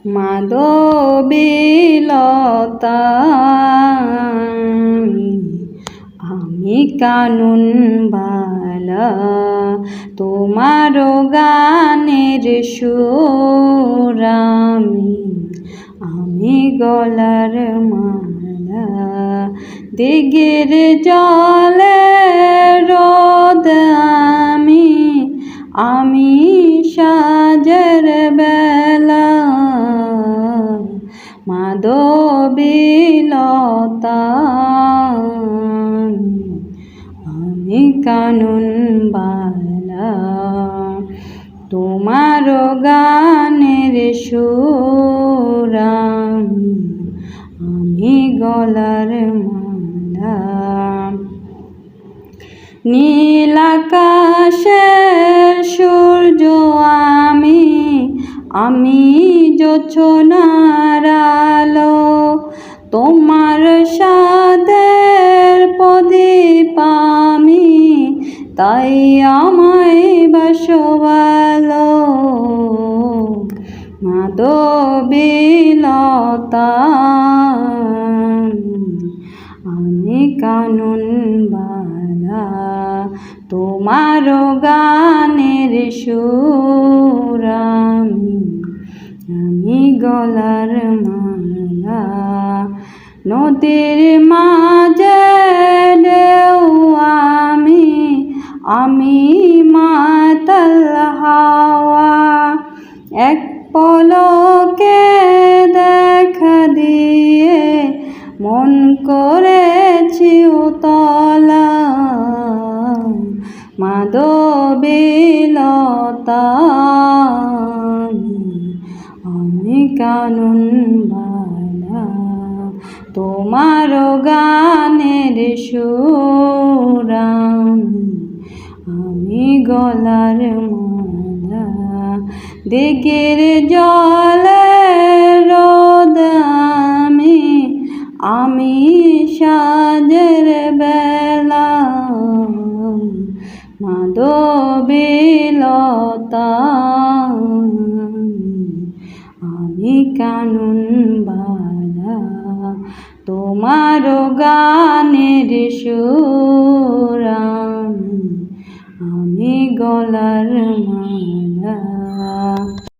মাধবীলতা আমি কানুন বালা তোমার গানের সুর আমি গলার মালা দিগের জলে রোদ আমি সাজের বেলা মাধবীলতা আমি কানুন বালা তোমার গানের সুর আমি গলার মালা নীল আকাশের সূর্য আমি জোছনার আলো তোমার সাদের প্রদীপ আমি তাই আমায় বাসবালো মাধবীলতা আমি কানুন বালা তোমার গানের সুর আমি গলার মালা নদীর মাঝে ঢেউ আমি মাতাল হাওয়া এক পলকে দেখা দিয়ে মন করেছি উতলা মাধবীলতা আমি কানুন বালা তোমার গানের সুর আমি গলার মালা দিগের জলে রোদ আমি সাজের বেলা মাধবীলতা আমি কানুন বালা তোমার গানের সুর